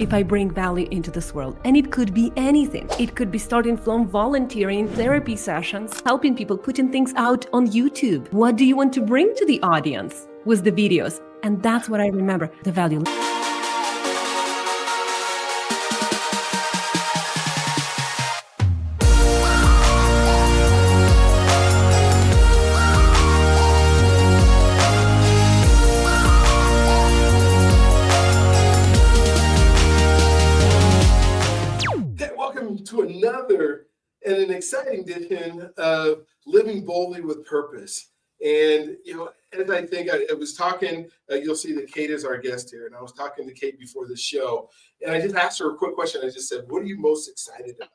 if I bring value into this world? And it could be anything. It could be starting from volunteering therapy sessions, helping people, putting things out on YouTube. What do you want to bring to the audience with the videos? And that's what I remember, the value. To another and an exciting edition of Living Boldly with Purpose. And, as I think I was talking, you'll see that Kate is our guest here. And I was talking to Kate before the show. And I just asked her a quick question. I just said, what are you most excited about?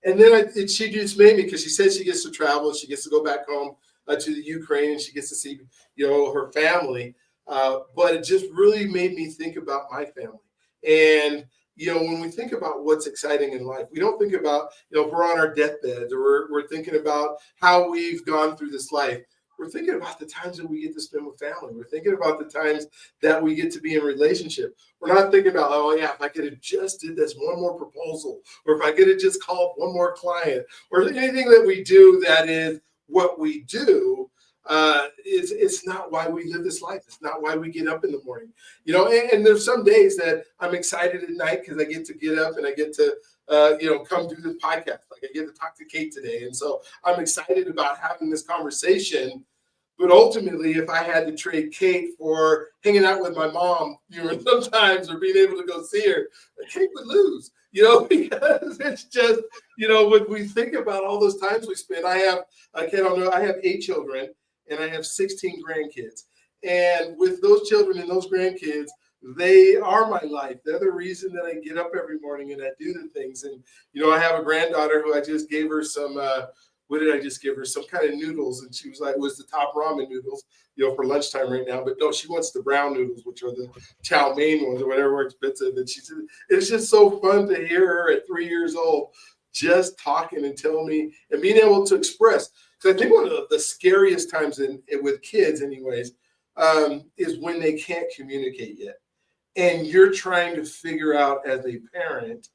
And then she just made me, because she said she gets to travel. She gets to go back home to the Ukraine. And she gets to see, her family. But it just really made me think about my family. And when we think about what's exciting in life, we don't think about, if we're on our deathbeds or we're thinking about how we've gone through this life. We're thinking about the times that we get to spend with family. We're thinking about the times that we get to be in relationship. We're not thinking about, if I could have just did this one more proposal, or if I could have just called one more client, or anything that we do that is what we do. It's not why we live this life. It's not why we get up in the morning, and there's some days that I'm excited at night because I get to get up and I get to, come do this podcast. Like I get to talk to Kate today. And so I'm excited about having this conversation. But ultimately, if I had to trade Kate for hanging out with my mom, sometimes, or being able to go see her, Kate would lose, because it's just, when we think about all those times we spend, I have 8 children. And I have 16 grandkids. And with those children and those grandkids, they are my life. They're the reason that I get up every morning and I do the things. And, I have a granddaughter who I just gave her some, what did I just give her? Some kind of noodles. And she was like, it was the top ramen noodles, for lunchtime right now. But no, she wants the brown noodles, which are the chow mein ones or whatever expensive. And she said, it's just so fun to hear her at 3 years old, just talking and telling me and being able to express. So I think one of the scariest times with kids anyways, is when they can't communicate yet. And you're trying to figure out as a parent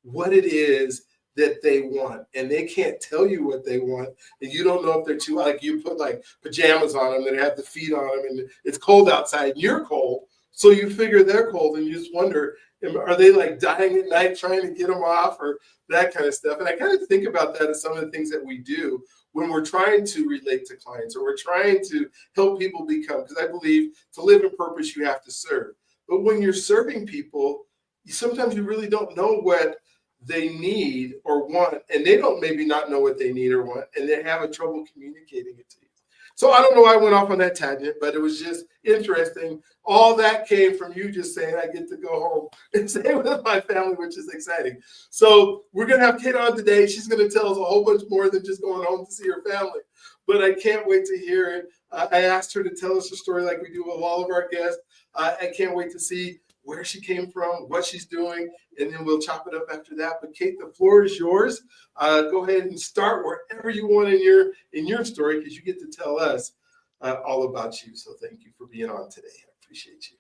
what it is that they want. And they can't tell you what they want. And you don't know if they're too, like you put like pajamas on them that have the feet on them and it's cold outside and you're cold. So you figure they're cold and you just wonder, are they like dying at night trying to get them off or that kind of stuff? And I kind of think about that as some of the things that we do when we're trying to relate to clients or we're trying to help people become, because I believe to live in purpose, you have to serve. But when you're serving people, sometimes you really don't know what they need or want, and they don't maybe not know what they need or want, and they have a trouble communicating it to you. So I don't know why I went off on that tangent, but it was just interesting. All that came from you just saying I get to go home and stay with my family, which is exciting. So we're going to have Kate on today. She's going to tell us a whole bunch more than just going home to see her family. But I can't wait to hear it. I asked her to tell us a story like we do with all of our guests. I can't wait to see where she came from, what she's doing, and then we'll chop it up after that. But Kate, the floor is yours. Go ahead and start wherever you want in your story, because you get to tell us all about you. So thank you for being on today. I appreciate you.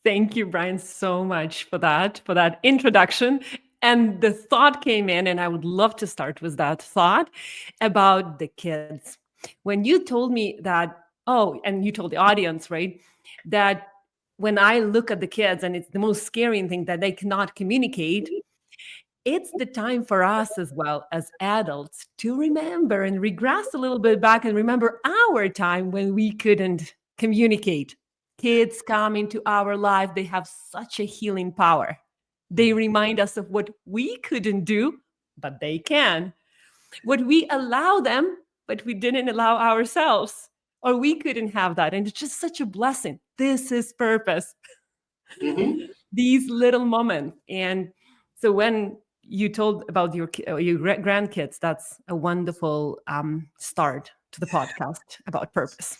Thank you, Brian, so much for that introduction. And the thought came in, and I would love to start with that thought about the kids. When you told me that, and you told the audience, right, that when I look at the kids and it's the most scary thing that they cannot communicate, it's the time for us as well as adults to remember and regress a little bit back and remember our time when we couldn't communicate. Kids come into our life, they have such a healing power. They remind us of what we couldn't do, but they can. What we allow them, but we didn't allow ourselves. Or we couldn't have that. And it's just such a blessing. This is purpose. Mm-hmm. These little moments. And so when you told about your grandkids, that's a wonderful start to the podcast about purpose.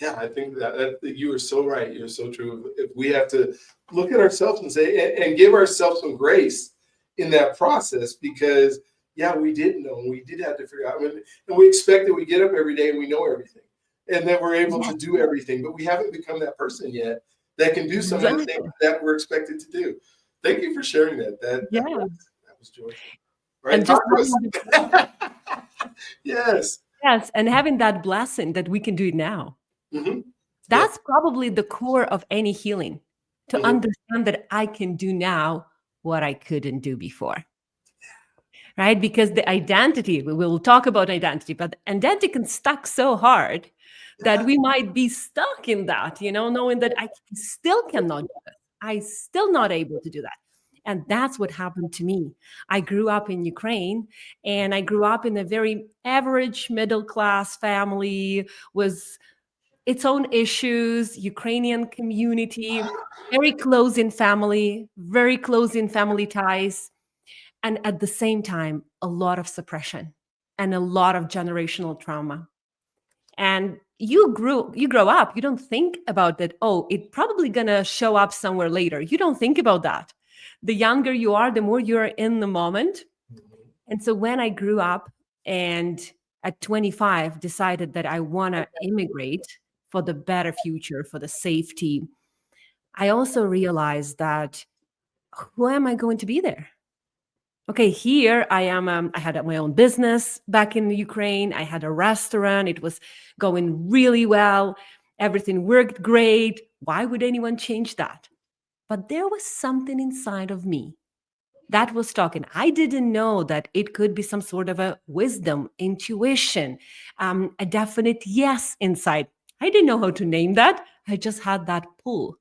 Yeah, I think that you are so right. You're so true. If we have to look at ourselves and say, and give ourselves some grace in that process, because we didn't know. We did have to figure out. And we expect that we get up every day and we know everything. And that we're able to do everything, but we haven't become that person yet that can do some of the things that we're expected to do. Thank you for sharing that. Yeah. That was joyful. All right, And talk just to having us. Yes. yes, and having that blessing that we can do it now. Hmm. Yeah. That's probably the core of any healing, to Hmm. understand that I can do now what I couldn't do before, right? Because the identity, we will talk about identity, but identity can stuck so hard that we might be stuck in that, knowing that I still cannot do it. I still not able to do that. And that's what happened to me. I grew up in Ukraine, and I grew up in a very average middle class family, was its own issues, Ukrainian community, very close in family, very close in family ties, and at the same time, a lot of suppression and a lot of generational trauma. And you grow up, you don't think about that, oh, it probably gonna show up somewhere later. You don't think about that. The younger you are, the more you're in the moment. And so when I grew up and at 25 decided that I want to immigrate for the better future, for the safety, I also realized that who am I going to be there? Okay, here I am. I had my own business back in Ukraine. I had a restaurant. It was going really well. Everything worked great. Why would anyone change that? But there was something inside of me that was talking. I didn't know that it could be some sort of a wisdom, intuition, a definite yes inside. I didn't know how to name that. I just had that pull.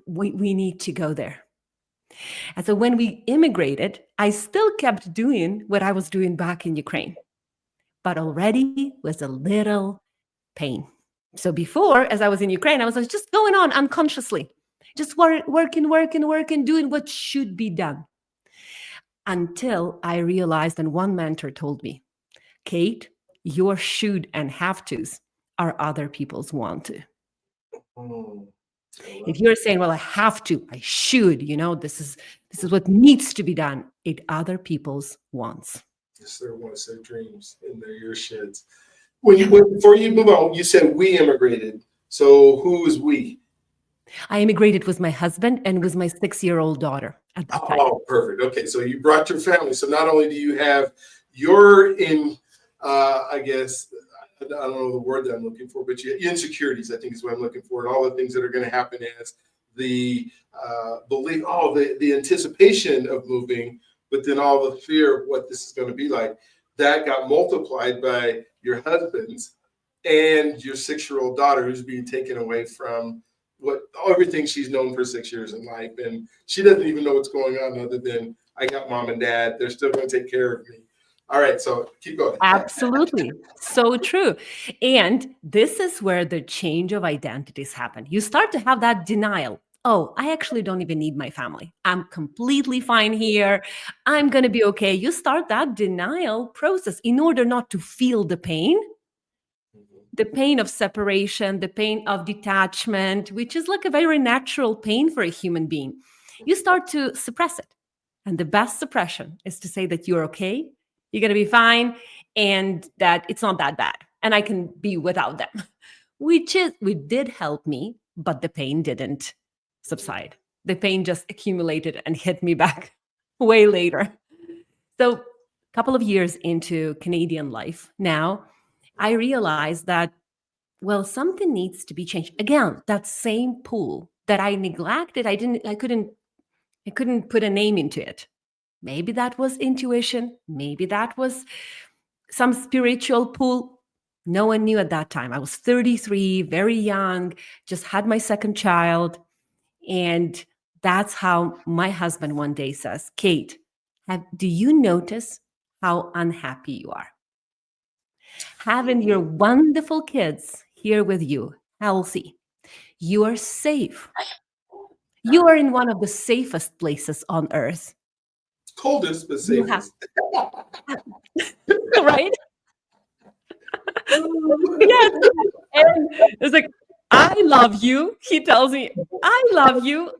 We need to go there. And so when we immigrated, I still kept doing what I was doing back in Ukraine, but already with a little pain. So before, as I was in Ukraine, I was like, just going on unconsciously, just working, doing what should be done. Until I realized, and one mentor told me, Kate, your should and have tos are other people's want to. Mm. If you're saying, well, I have to, I should, this is what needs to be done, it other people's wants. Yes, their wants, their dreams, and their your sheds. When before you move on, you said we immigrated. So who is we? I immigrated with my husband and with my 6-year-old daughter at that time. Oh, perfect. Okay, so you brought your family. So not only do you have your I guess I don't know the word that I'm looking for, but your insecurities, I think is what I'm looking for, and all the things that are going to happen as the belief, the anticipation of moving, but then all the fear of what this is going to be like. That got multiplied by your husband's and your 6-year-old daughter, who's being taken away from what everything she's known for 6 years in life, and she doesn't even know what's going on other than I got mom and dad. They're still going to take care of me. All right, so keep going. Absolutely. So true. And this is where the change of identities happen. You start to have that denial. Oh, I actually don't even need my family. I'm completely fine here. I'm going to be okay. You start that denial process in order not to feel the pain of separation, the pain of detachment, which is like a very natural pain for a human being. You start to suppress it. And the best suppression is to say that you're okay, you're going to be fine, and that it's not that bad. And I can be without them, which did help me, but the pain didn't subside. The pain just accumulated and hit me back way later. So, a couple of years into Canadian life now, I realized that, well, something needs to be changed. Again, that same pool that I neglected, I couldn't put a name into it. Maybe that was intuition, maybe that was some spiritual pull. No one knew at that time. I was 33, very young, just had my second child. And that's how my husband one day says, Kate, do you notice how unhappy you are? Having your wonderful kids here with you, healthy, you are safe. You are in one of the safest places on earth. Coldest but You have, safest. right? Yes. And it's like, I love you. He tells me, I love you.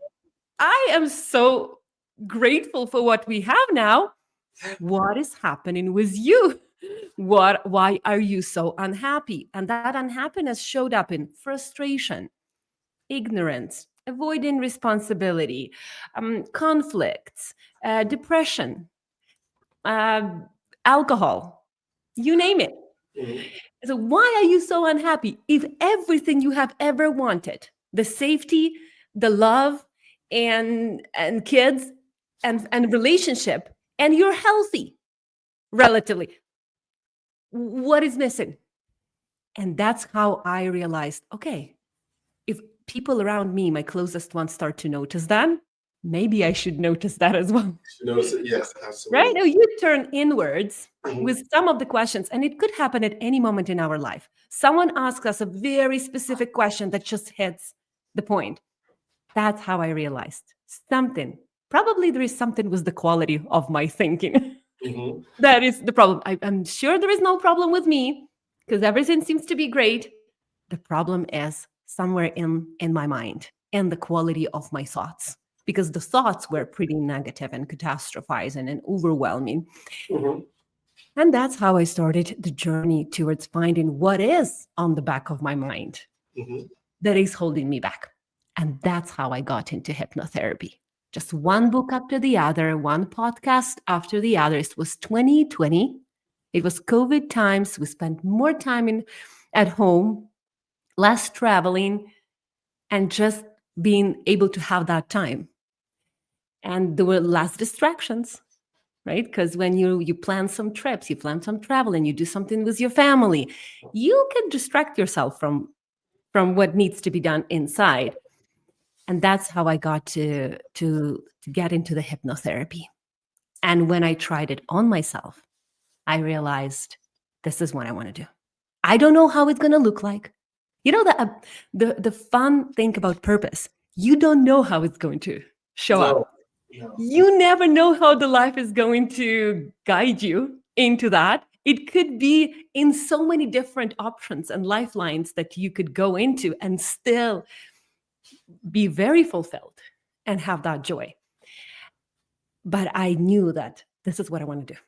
I am so grateful for what we have now. What is happening with you? Why are you so unhappy? And that unhappiness showed up in frustration, ignorance, avoiding responsibility, conflicts, depression, uh, alcohol, you name it. Mhm. So, why are you so unhappy if everything you have ever wanted, the safety, the love, and kids and relationship, and you're healthy relatively? What is missing? And that's how I realized, okay, if people around me, my closest ones, start to notice that, maybe I should notice that as well. You notice it? Yes, Right? absolutely. Now you turn inwards Mhm. with some of the questions, and it could happen at any moment in our life. Someone asks us a very specific question that just hits the point. That's how I realized something. Probably there is something with the quality of my thinking. Mhm. That is the problem. I'm sure there is no problem with me because everything seems to be great. The problem is somewhere in my mind and the quality of my thoughts, because the thoughts were pretty negative and catastrophizing and overwhelming. Mhm. And that's how I started the journey towards finding what is on the back of my mind Mhm. that is holding me back. And that's how I got into hypnotherapy. Just one book after the other, one podcast after the other. It was 2020. It was COVID times. We spent more time at home, less traveling, and just being able to have that time. And there were less distractions, right? Because when you plan some trips, you plan some travel, and you do something with your family, you can distract yourself from what needs to be done inside. And that's how I got to get into the hypnotherapy. And when I tried it on myself, I realized this is what I want to do. I don't know how it's going to look like. You know, the fun thing about purpose, you don't know how it's going to show up. No, no. You never know how the life is going to guide you into that. It could be in so many different options and lifelines that you could go into and still be very fulfilled and have that joy. But I knew that this is what I want to do.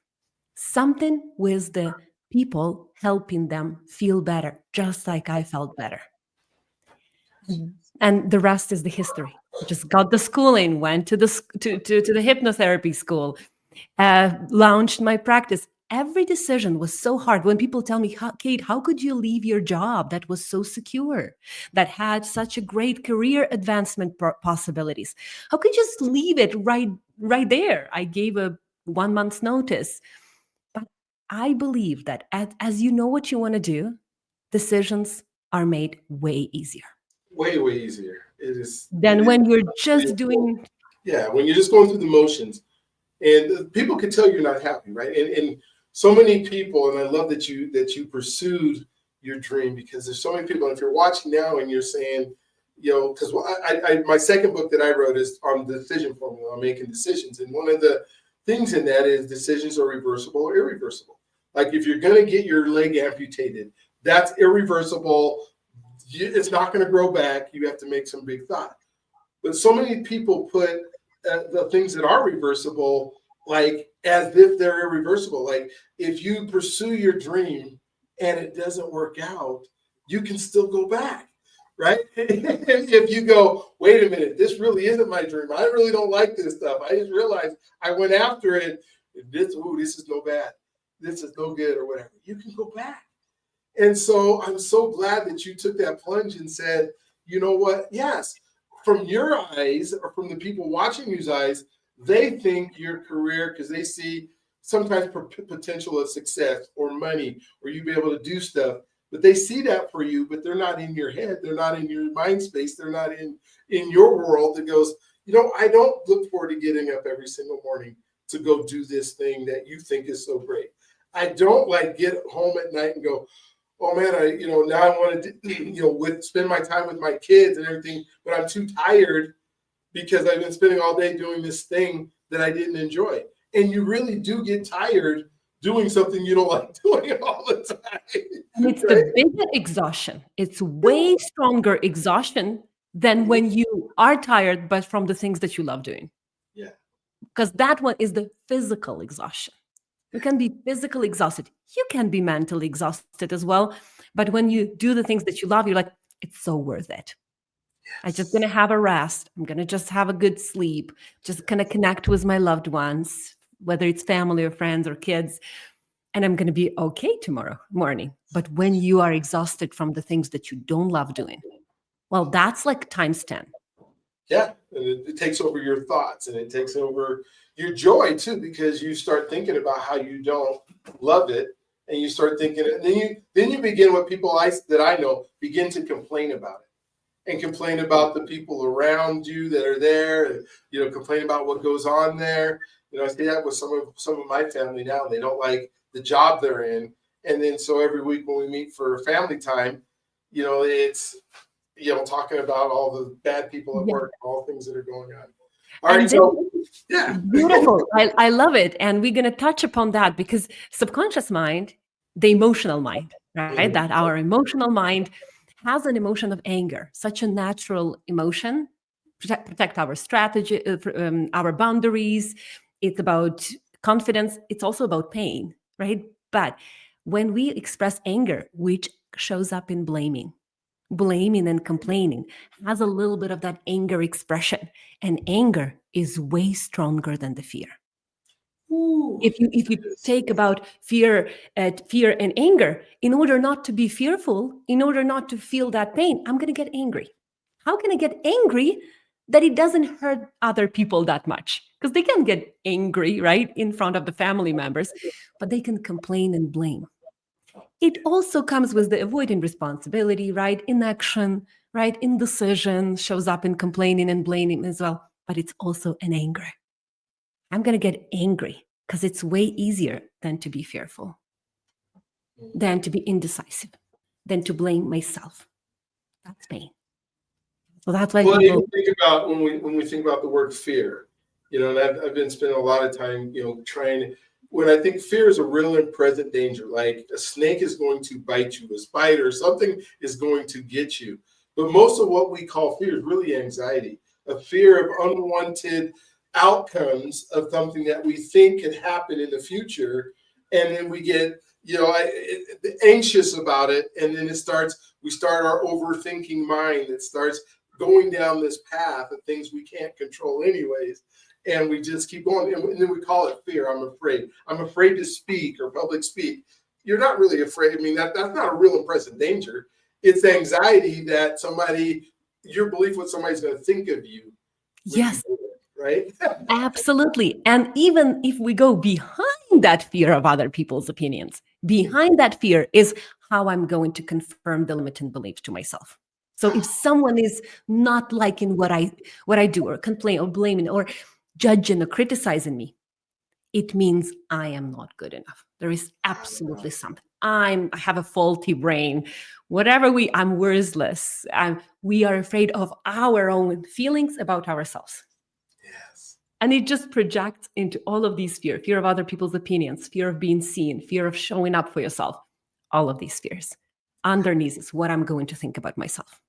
Something with the people helping them feel better, just like I felt better. And the rest is the history. Just got the schooling, went to to the hypnotherapy school, launched my practice. Every decision was so hard. When people tell me, Kate, how could you leave your job that was so secure, that had such a great career advancement possibilities? How could you just leave it right there? I gave a 1 month's notice. But I believe that as you know what you want to do, decisions are made way easier Way, way easier. It is. It than is when you're really just important. doing. Yeah, when you're just going through the motions, and people can tell you're not happy, right? And so many people, and I love that you pursued your dream, because there's so many people. And if you're watching now and you're saying, because my second book that I wrote is on the decision formula, on making decisions, and one of the things in that is decisions are reversible or irreversible. Like if you're going to get your leg amputated, that's irreversible. It's not going to grow back. You have to make some big thought. But so many people put the things that are reversible, like as if they're irreversible. Like if you pursue your dream and it doesn't work out, you can still go back, right? If you go, wait a minute, this really isn't my dream. I really don't like this stuff. I just realized I went after it. This is no bad. This is no good or whatever. You can go back. And so I'm so glad that you took that plunge and said, you know what? Yes, from your eyes or from the people watching you's eyes, they think your career, because they see sometimes potential of success or money or you be able to do stuff, but they see that for you, but they're not in your head. They're not in your mind space. They're not in your world that goes, I don't look forward to getting up every single morning to go do this thing that you think is so great. I don't like get home at night and go, oh man, now I want to, spend my time with my kids and everything, but I'm too tired because I've been spending all day doing this thing that I didn't enjoy. And you really do get tired doing something you don't like doing all the time, And it's the right? bigger exhaustion. It's way stronger exhaustion than when you are tired, but from the things that you love doing. Yeah. Because that one is the physical exhaustion. You can be physically exhausted. You can be mentally exhausted as well. But when you do the things that you love, you're like, it's so worth it. I'm just going to Yes. have a rest. I'm going to just have a good sleep, just going to connect with my loved ones, whether it's family or friends or kids. And I'm going to be okay tomorrow morning. But when you are exhausted from the things that you don't love doing, well, that's like times 10. Yeah, and it takes over your thoughts and it takes over your joy too, because you start thinking about how you don't love it, and you start thinking, and then you begin what people that I know begin to complain about it, and complain about the people around you that are there, and complain about what goes on there. I see that with some of my family now. They don't like the job they're in, and then so every week when we meet for family time, it's talking about all the bad people at Yeah. work, all things that are going on. All right, And then so yeah. beautiful. I love it. And we're going to touch upon that because subconscious mind, the emotional mind, right? That Mhm. our emotional mind has an emotion of anger, such a natural emotion. Protect our strategy, our boundaries. It's about confidence. It's also about pain, right? But when we express anger, which shows up in blaming and complaining, has a little bit of that anger expression, and anger is way stronger than the fear. Ooh, If you it is. take about fear and anger, in order not to be fearful, in order not to feel that pain, I'm going to get angry. How can I get angry that it doesn't hurt other people that much? Because they can get angry, right, in front of the family members, but they can complain and blame. It also comes with the avoiding responsibility, right? Inaction, right? Indecision shows up in complaining and blaming as well, but it's also an anger. I'm going to get angry because it's way easier than to be fearful, than to be indecisive, than to blame myself. That's pain. So that's why Well, people, even think about when we think about the word fear, and I've been spending a lot of time, trying. When I think fear is a real and present danger, like a snake is going to bite you, a spider, something is going to get you. But most of what we call fear is really anxiety, a fear of unwanted outcomes of something that we think can happen in the future, and then we get anxious about it, and then we start our overthinking mind that starts going down this path of things we can't control anyways, and we just keep going, and then we call it fear. I'm afraid to speak or public speak. You're not really afraid. I mean, that's not a real and present danger. It's anxiety that your belief what somebody's going to think of you when you yes, do it, right? absolutely. And even if we go behind that fear of other people's opinions, behind that fear is how I'm going to confirm the limiting beliefs to myself. So if someone is not liking what I do, or complain or blaming or judging or criticizing me, it means I am not good enough. There is absolutely something. I have a faulty brain. I'm worthless. We are afraid of our own feelings about ourselves. Yes. And it just projects into all of these fear of other people's opinions, fear of being seen, fear of showing up for yourself, all of these fears. Underneath is what I'm going to think about myself.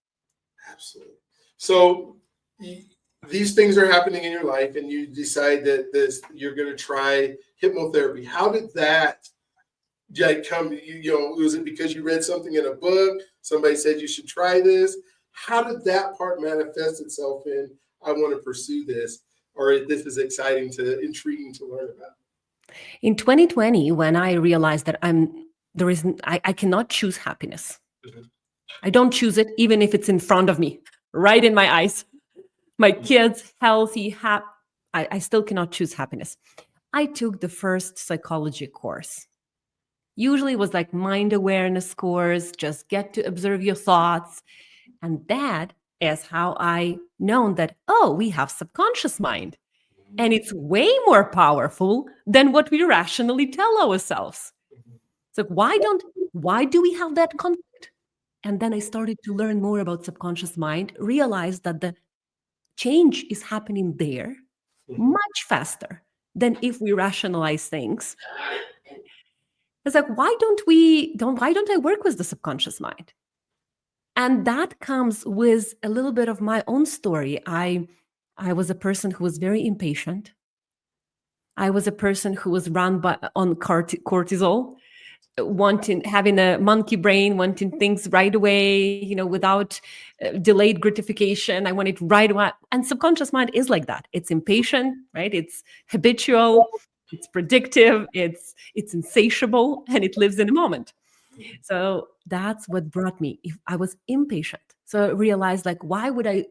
Absolutely. So these things are happening in your life, and you decide that you're going to try hypnotherapy. How did that come? Was it because you read something in a book? Somebody said you should try this. How did that part manifest itself in I want to pursue this, or this is intriguing to learn about? In 2020, when I realized that I cannot choose happiness. Mhm. I don't choose it, even if it's in front of me, right in my eyes. My kids, healthy, happy. I still cannot choose happiness. I took the first psychology course. Usually it was like mind awareness course, just get to observe your thoughts. And that is how I known that, oh, we have subconscious mind. And it's way more powerful than what we rationally tell ourselves. It's like, why do we have that conflict? And then I started to learn more about subconscious mind, realized that the change is happening there Mhm. much faster than if we rationalize things. It's like, why don't I work with the subconscious mind? And that comes with a little bit of my own story. I was a person who was very impatient. I was a person who was run on cortisol. wanting, having a monkey brain, wanting things right away, without delayed gratification. I want it right away. And subconscious mind is like that. It's impatient, right? It's habitual, it's predictive, it's insatiable, and it lives in the moment. So that's what brought me. If I was impatient. So I realized, like, why would I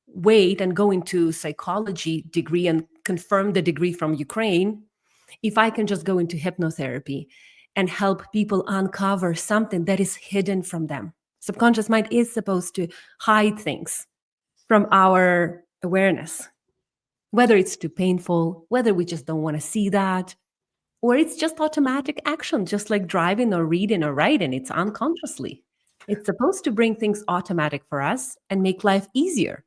wait and go into psychology degree and confirm the degree from Ukraine if I can just go into hypnotherapy and help people uncover something that is hidden from them? Subconscious mind is supposed to hide things from our awareness, whether it's too painful, whether we just don't want to see that, or it's just automatic action, just like driving or reading or writing. It's unconsciously. It's supposed to bring things automatic for us and make life easier.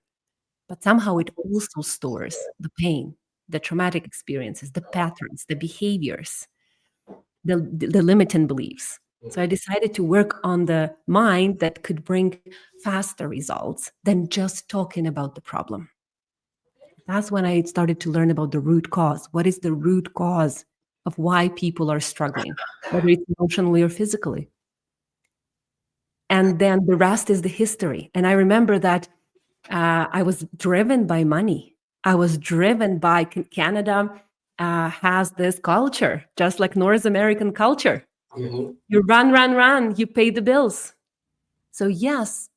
But somehow it also stores the pain, the traumatic experiences, the patterns, the behaviors, the limiting beliefs. So I decided to work on the mind that could bring faster results than just talking about the problem. That's when I started to learn about the root cause. What is the root cause of why people are struggling, whether it's emotionally or physically? And then the rest is the history. And I remember that I was driven by money. I was driven by Canada has this culture, just like North American culture. Mhm. You run, you pay the bills. So yes,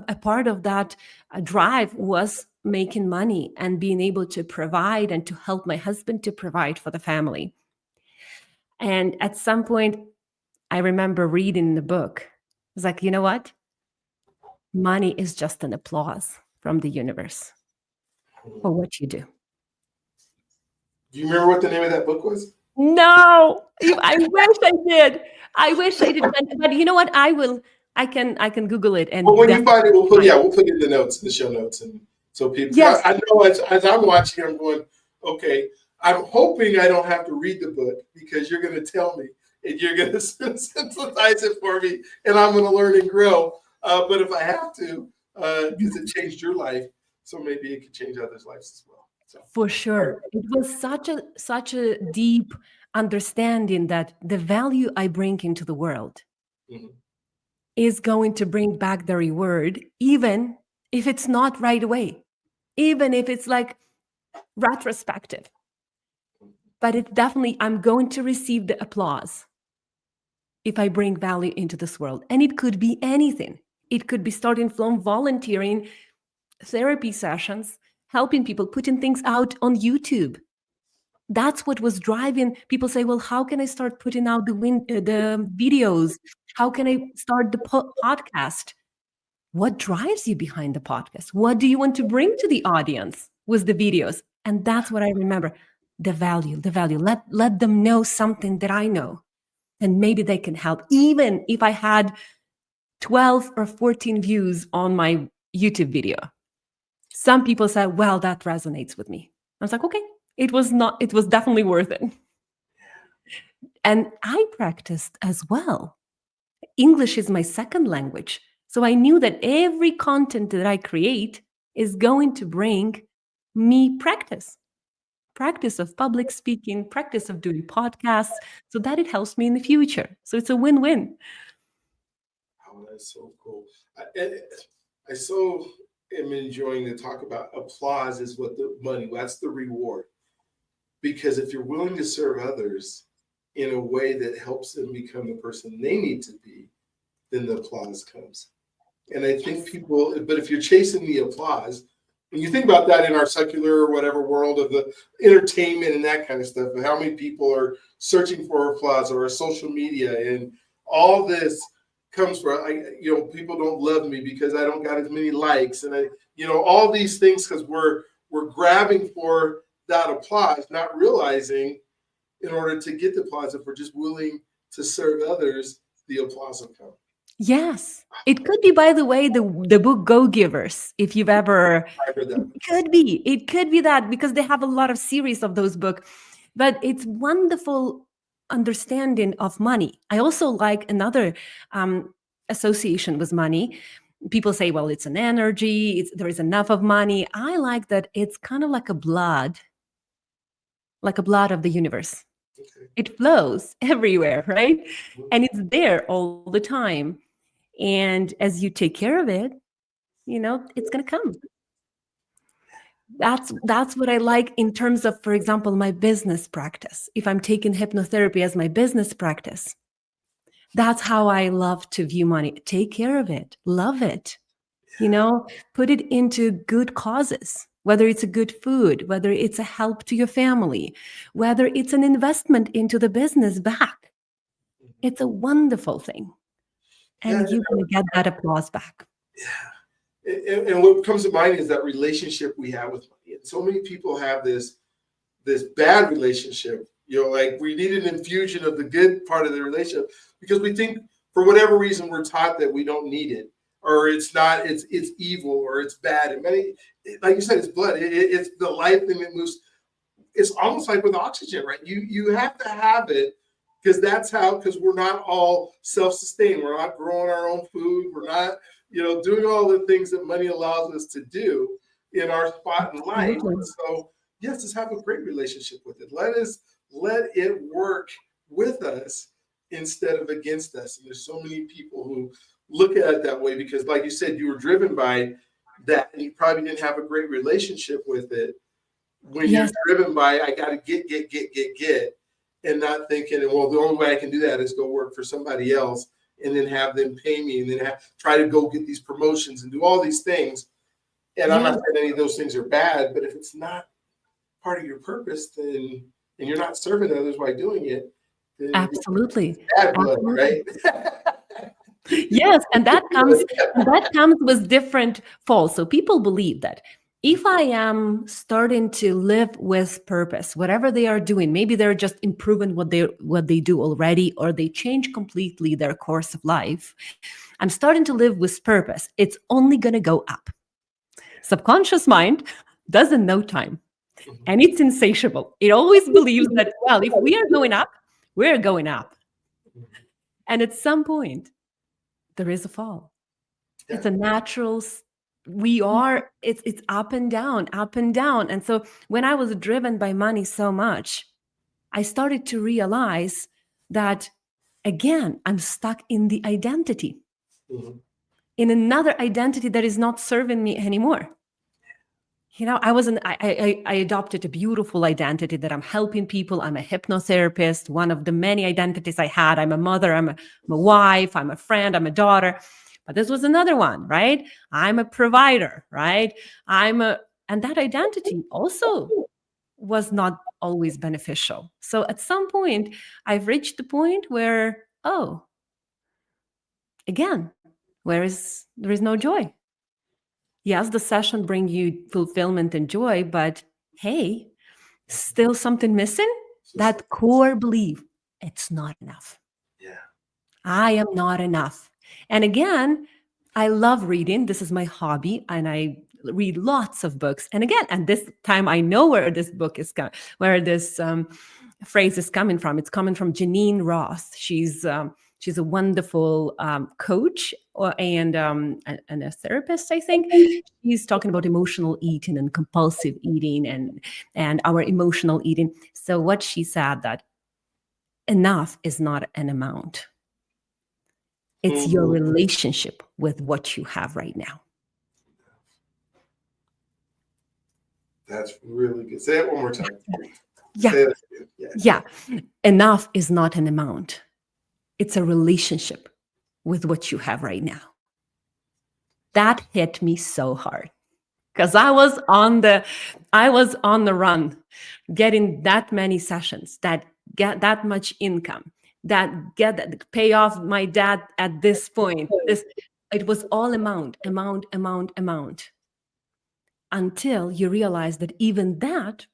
a part of that drive was making money and being able to provide and to help my husband to provide for the family. And at some point, I remember reading the book. I was like, you know what? Money is just an applause from the universe for what you do. Do you remember what the name of that book was? No, I wish I did. I wish I did. But you know what? I can Google it Well, and when you find it, we'll put find it. we'll put it in the notes, the show notes, and so people. Yes, I know as I'm watching, I'm going, okay. I'm hoping I don't have to read the book because you're going to tell me and you're going to synthesize it for me, and I'm going to learn and grow. But if I have to, because it changed your life, so maybe it could change others' lives as well. So, for sure. It was such a deep understanding that the value I bring into the world mhm. is going to bring back the reward, even if it's not right away, even if it's like retrospective. But it definitely, I'm going to receive the applause if I bring value into this world. And it could be anything. It could be starting from volunteering, therapy sessions, helping people, putting things out on YouTube. That's what was driving people. Say, well, how can I start putting out the videos? How can I start the podcast? What drives you behind the podcast? What do you want to bring to the audience with the videos? And that's what I remember. The value. Let them know something that I know. And maybe they can help. Even if I had 12 or 14 views on my YouTube video, some people said, well, that resonates with me. I was like, okay, it was definitely worth it. And I practiced as well. English is my second language. So I knew that every content that I create is going to bring me practice of public speaking, practice of doing podcasts, so that it helps me in the future. So it's a win-win. Oh, that's so cool. I so am enjoying to talk about applause is what the money, that's the reward. Because if you're willing to serve others in a way that helps them become the person they need to be, then the applause comes. And I think people, but if you're chasing the applause, when you think about that in our secular or whatever world of the entertainment and that kind of stuff, and how many people are searching for applause or social media and all this comes from, people don't love me because I don't got as many likes, and all these things because we're grabbing for that applause, not realizing in order to get the applause, if we're just willing to serve others, the applause will come. Yes. It could be, by the way, the book Go Givers, if you've ever, I heard that. it could be that, because they have a lot of series of those books. But it's wonderful understanding of money. I also like another association with money. People say, well, it's an energy, there is enough of money. I like that it's kind of like a blood of the universe. Okay. It flows everywhere, right? Mhm. And it's there all the time. And as you take care of it, it's going to come. That's what I like in terms of, for example, my business practice. If I'm taking hypnotherapy as my business practice, that's how I love to view money. Take care of it, love it, put it into good causes, whether it's a good food, whether it's a help to your family, whether it's an investment into the business back. It's a wonderful thing. Yeah, And you're going to get that applause back. yeah. And what comes to mind is that relationship we have with money. And so many people have this bad relationship. Like we need an infusion of the good part of the relationship because we think for whatever reason we're taught that we don't need it, or it's not, it's evil, or it's bad. And many, like you said, it's blood. It's the life thing that moves. It's almost like with oxygen, right? You have to have it because because we're not all self-sustained. We're not growing our own food. We're not, doing all the things that money allows us to do in our spot in life. Absolutely. So yes, let's have a great relationship with it. Let it work with us instead of against us. And there's so many people who look at it that way because, like you said, you were driven by that, and you probably didn't have a great relationship with it when you're Yes, driven by I got to get, and not thinking, well, the only way I can do that is go work for somebody else and then have them pay me and then try to go get these promotions and do all these things. And I'm not yes, saying any of those things are bad, but if it's not part of your purpose, then and you're not serving others by doing it, then it's absolutely. bad blood, Absolutely. right? Yes, and that comes with different falls. So people believe that if I am starting to live with purpose, whatever they are doing, maybe they're just improving what they do already, or they change completely their course of life. I'm starting to live with purpose. It's only going to go up. Subconscious mind doesn't know time, and it's insatiable. It always believes that, well, if we are going up, we're going up. And at some point, there is a fall. Yeah. It's a natural it's up and down, up and down. And so when I was driven by money so much, I started to realize that, again, I'm stuck in the identity, Mhm. in another identity that is not serving me anymore. I wasn't, I adopted a beautiful identity that I'm helping people. I'm a hypnotherapist, one of the many identities I had. I'm a mother, I'm a wife, I'm a friend, I'm a daughter. But this was another one, right? I'm a provider, right? And that identity also was not always beneficial. So at some point, I've reached the point where, oh, again, there is no joy. Yes, the session bring you fulfillment and joy, but hey, still something missing? So, That core belief, it's not enough. yeah. I am not enough. And again, I love reading. This is my hobby, and I read lots of books. And again, and this time I know where this book is coming, where this phrase is coming from. It's coming from Janine Ross. She's a wonderful coach and a therapist, I think. She's talking about emotional eating and compulsive eating and our emotional eating. So what she said, that enough is not an amount. It's your Mhm. relationship with what you have right now. That's really good. Say it one more time. Yeah. Say it again. Yeah. Yeah. Enough is not an amount. It's a relationship with what you have right now. That hit me so hard because I was on the run, getting that many sessions, that get that much income, that pay off my dad at this point. It was all amount, until you realize that even that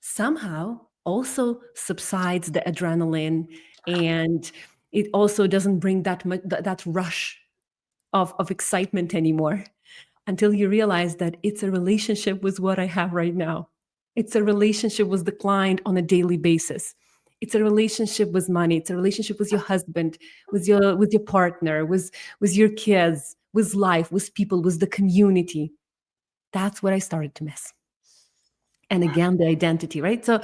somehow also subsides the adrenaline, and it also doesn't bring that much that rush of excitement anymore, until you realize that it's a relationship with what I have right now. It's a relationship with the client on a daily basis. It's a relationship with money. It's a relationship with your husband, with your partner, with your kids, with life, with people, with the community. That's what I started to miss. And again, the identity, right? So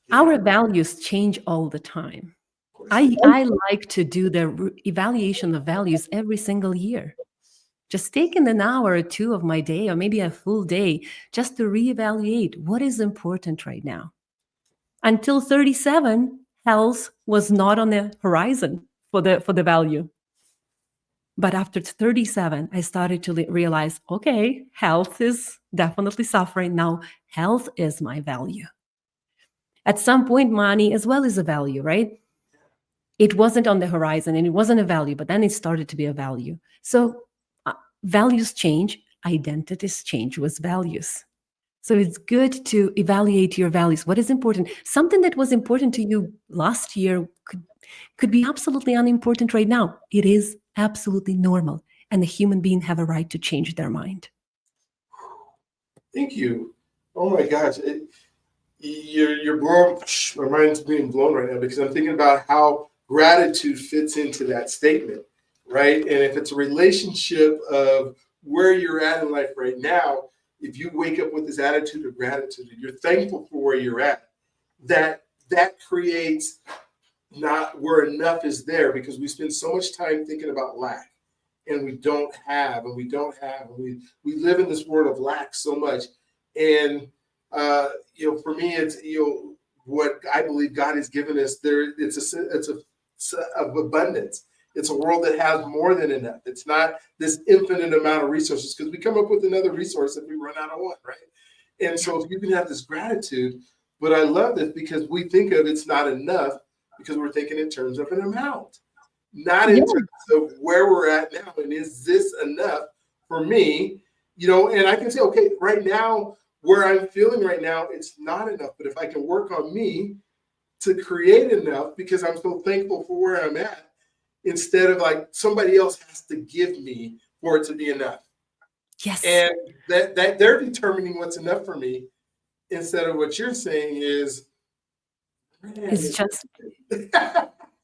Yeah, Our of values change all the time. course they I like to do the evaluation of values every single year. Just taking an hour or two of my day, or maybe a full day, just to reevaluate what is important right now. Until 37, health was not on the horizon for the value. But after 37, I started to realize, okay, health is definitely suffering. Now, health is my value. At some point, money as well is a value, right? It wasn't on the horizon and it wasn't a value, but then it started to be a value. So uh, values change, identities change with values. So it's good to evaluate your values. What is important? Something that was important to you last year could be absolutely unimportant right now. It is absolutely normal. And the human being have a right to change their mind. Thank you. Oh my gosh, you're blowing. My mind's being blown right now because I'm thinking about how gratitude fits into that statement, right? And if it's a relationship of where you're at in life right now, if you wake up with this attitude of gratitude and you're thankful for where you're at, that creates not where enough is there because we spend so much time thinking about lack and we don't have and we don't have and we live in this world of lack so much and for me it's what I believe God has given us there it's a of abundance. It's a world that has more than enough. It's not this infinite amount of resources because we come up with another resource if we run out of one, right? And so if you can have this gratitude, but I love this because we think of it's not enough because we're thinking in terms of an amount, not in Yeah. terms of where we're at now. And is this enough for me? And I can say, okay, right now, where I'm feeling right now, it's not enough. But if I can work on me to create enough because I'm so thankful for where I'm at, instead of like somebody else has to give me for it to be enough. Yes. And that they're determining what's enough for me instead of what you're saying is, It's man, just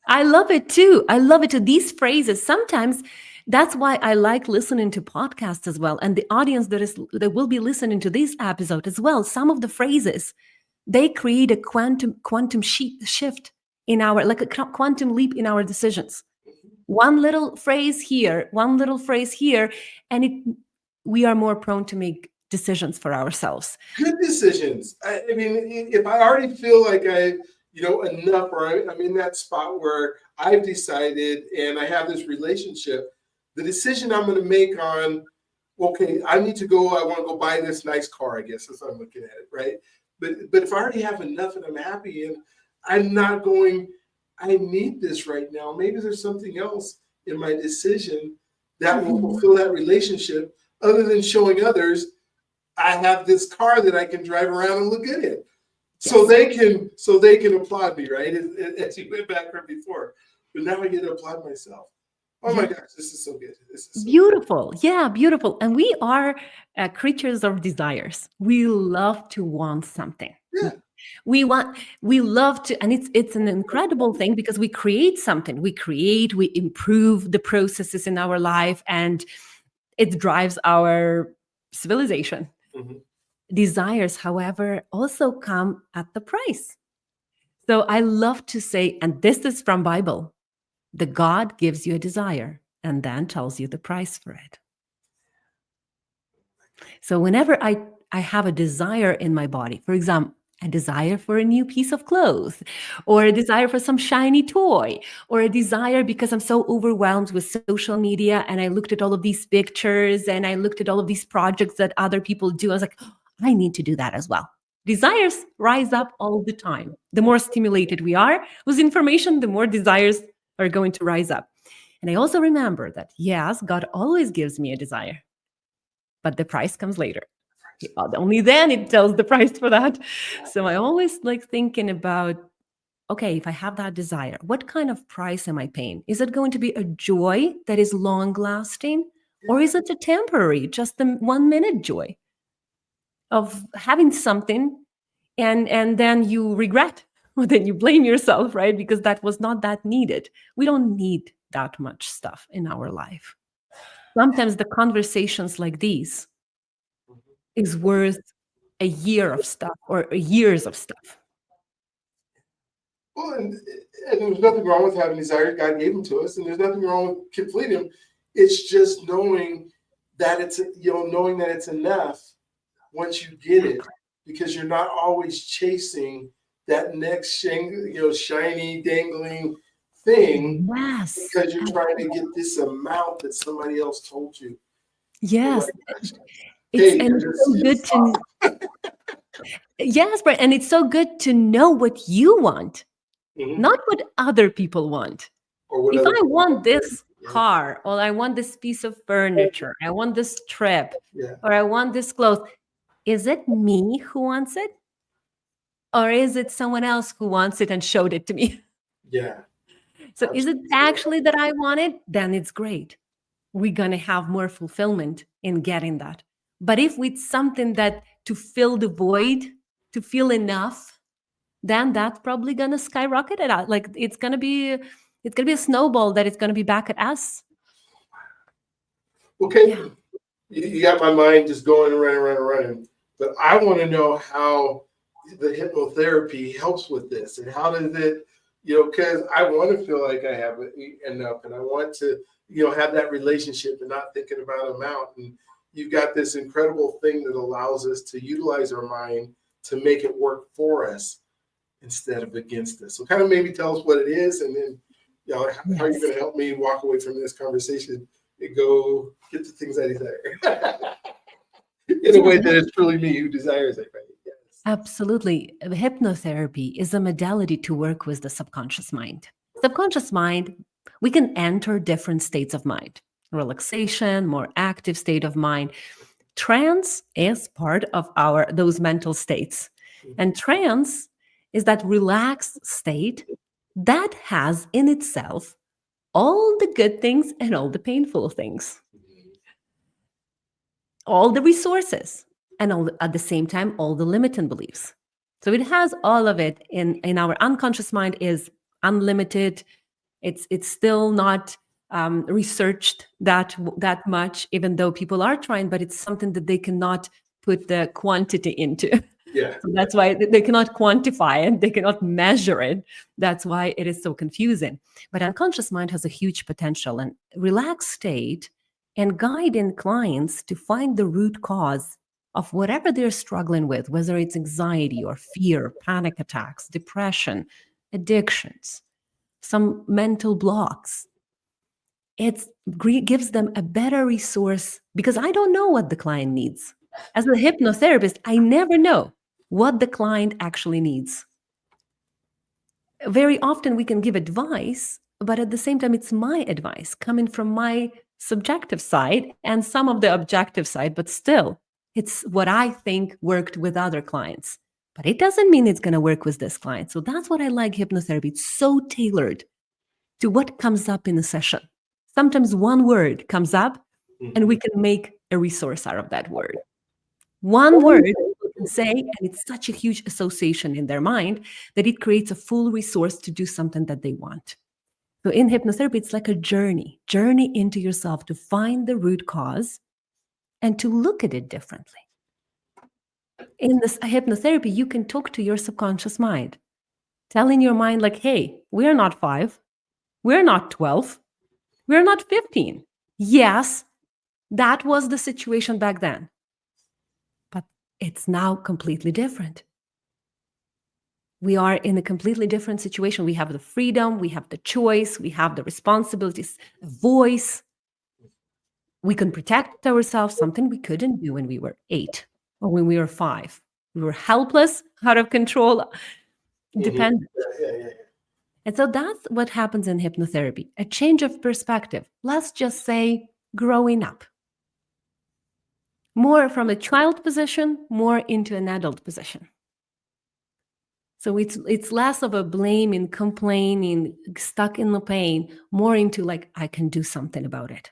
I love it too. I love it too. These phrases, sometimes that's why I like listening to podcasts as well. And the audience that will be listening to this episode as well, some of the phrases, they create a shift in our, like a quantum leap in our decisions. One little phrase here, one little phrase here, and we are more prone to make decisions for ourselves. good decisions. I mean, if I already feel like enough, or I'm in that spot where I've decided and I have this relationship, the decision I'm going to make on, okay, I need to go, I want to go buy this nice car, I guess, as I'm looking at it, right? But if I already have enough and I'm happy and I'm not going, I need this right now. Maybe there's something else in my decision that will Mhm. fulfill that relationship other than showing others I have this car that I can drive around and look good in. So Yes. they can applaud me, right? As you went back from before. But now I get to applaud myself. Oh my Yeah. gosh, this is so good. This is so good. Beautiful. Yeah, beautiful. And we are creatures of desires. We love to want something. Yeah. We want, we love to, and it's an incredible thing because we create something. We improve the processes in our life, and it drives our civilization. Mhm. Desires, however, also come at the price. So I love to say, and this is from Bible, the God gives you a desire and then tells you the price for it. So whenever I have a desire in my body, for example, a desire for a new piece of clothes, or a desire for some shiny toy, or a desire because I'm so overwhelmed with social media and I looked at all of these pictures and I looked at all of these projects that other people do. I was like, "Oh, I need to do that as well." Desires rise up all the time. The more stimulated we are with information, the more desires are going to rise up. And I also remember that, yes, God always gives me a desire, but the price comes later. Only then it tells the price for that. So I always like thinking about, okay, if I have that desire, what kind of price am I paying? Is it going to be a joy that is long lasting? Or is it a temporary, just the 1 minute joy of having something, and then you regret, or then you blame yourself, right? Because that was not that needed. We don't need that much stuff in our life. Sometimes the conversations like these is worth a year of stuff or years of stuff. Well, and there's nothing wrong with having desires. God gave them to us, and there's nothing wrong with completing them. It's just knowing that it's, knowing that it's enough once you get it, because you're not always chasing that next shiny, dangling thing, Yes. because you're trying to get this amount that somebody else told you. Oh my Yes. gosh. It's Hey, and it's so good to yes, right. And it's so good to know what you want, Mhm. not what other people want. Or what If other I people want want. this Yeah, car, or I want this piece of furniture, I want this trip, yeah, or I want this clothes, is it me who wants it? Or is it someone else who wants it and showed it to me? yeah. So is it Absolutely. actually that I want it? Then it's great. We're going to have more fulfillment in getting that. But if it's something that to fill the void, to feel enough, then that's probably going to skyrocket it out. Like it's going to be a snowball that it's going to be back at us. Okay, Yeah. you got my mind just going and running, running, running. But I want to know how the hypnotherapy helps with this, and how does it, because I want to feel like I have enough, and I want to, have that relationship and not thinking about amount. And you've got this incredible thing that allows us to utilize our mind to make it work for us instead of against us. So kind of maybe tell us what it is, and then, how you're going Yes. to help me walk away from this conversation and go get the things I desire in a Yeah, way that is truly me who desires it. Right? Yes. absolutely. Hypnotherapy is a modality to work with the subconscious mind. Subconscious mind, we can enter different states of mind: relaxation, more active state of mind. Trance is part of our those mental states. And trance is that relaxed state that has in itself all the good things and all the painful things, all the resources, and at the same time all the limiting beliefs. So it has all of it. In our unconscious mind is unlimited. It's still not researched that much, even though people are trying, but it's something that they cannot put the quantity into. Yeah. So that's why they cannot quantify it, they cannot measure it. That's why it is so confusing. But unconscious mind has a huge potential, and relaxed state and guiding clients to find the root cause of whatever they're struggling with, whether it's anxiety or fear, panic attacks, depression, addictions, some mental blocks. It gives them a better resource, because I don't know what the client needs. As a hypnotherapist, I never know what the client actually needs. Very often we can give advice, but at the same time, it's my advice coming from my subjective side and some of the objective side, but still, it's what I think worked with other clients. But it doesn't mean it's going to work with this client. So that's what I like hypnotherapy. It's so tailored to what comes up in a session. Sometimes one word comes up and we Mhm. can make a resource out of that word. One word people can say, and it's such a huge association in their mind that it creates a full resource to do something that they want. So in hypnotherapy, it's like a journey into yourself to find the root cause and to look at it differently. In this hypnotherapy, you can talk to your subconscious mind, telling your mind, like, hey, we're not 5, we're not 12, we're not 15. Yes, that was the situation back then, but it's now completely different. We are in a completely different situation. We have the freedom, we have the choice, we have the responsibilities, a voice. We can protect ourselves, something we couldn't do when we were 8 or when we were 5. We were helpless, out of control, Mhm. dependent. Yeah. And so that's what happens in hypnotherapy, a change of perspective. Let's just say growing up, more from a child position, more into an adult position. So it's less of a blaming, complaining, stuck in the pain, more into like I can do something about it.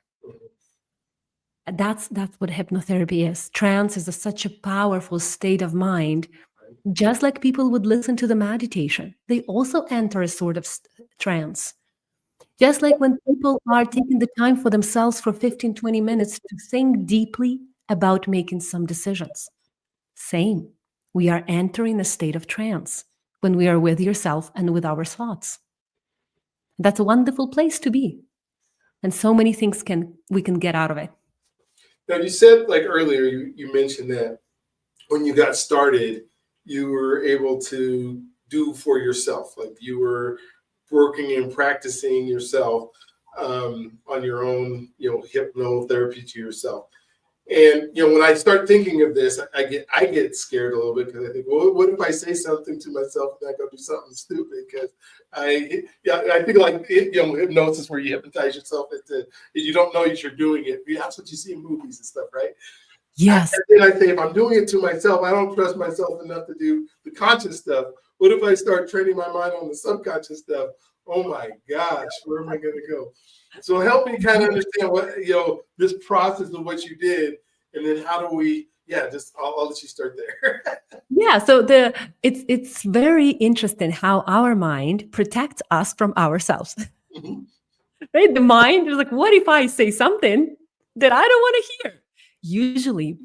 That's what hypnotherapy is. Trance is such a powerful state of mind. Just like people would listen to the meditation, they also enter a sort of trance. Just like when people are taking the time for themselves for 15, 20 minutes to think deeply about making some decisions. Same. We are entering a state of trance. when we are with yourself and with our thoughts. That's a wonderful place to be. And so many things we can get out of it. Now, you said like earlier, you mentioned that when you got started, you were able to do for yourself, like you were working and practicing yourself on your own, hypnotherapy to yourself. And when I start thinking of this, I get scared a little bit because I think, well, what if I say something to myself and I go do something stupid? Because I think like hypnosis where you hypnotize yourself into you don't know that you're doing it. That's what you see in movies and stuff, right? And Yes. then I say, if I'm doing it to myself, I don't trust myself enough to do the conscious stuff. What if I start training my mind on the subconscious stuff? Oh my gosh, where am I going to go? So help me kind of understand what this process of what you did, and then how do we? Yeah, just I'll let you start there. Yeah, so it's very interesting how our mind protects us from ourselves. Mhm. Right? The mind is like, what if I say something that I don't want to hear? Usually,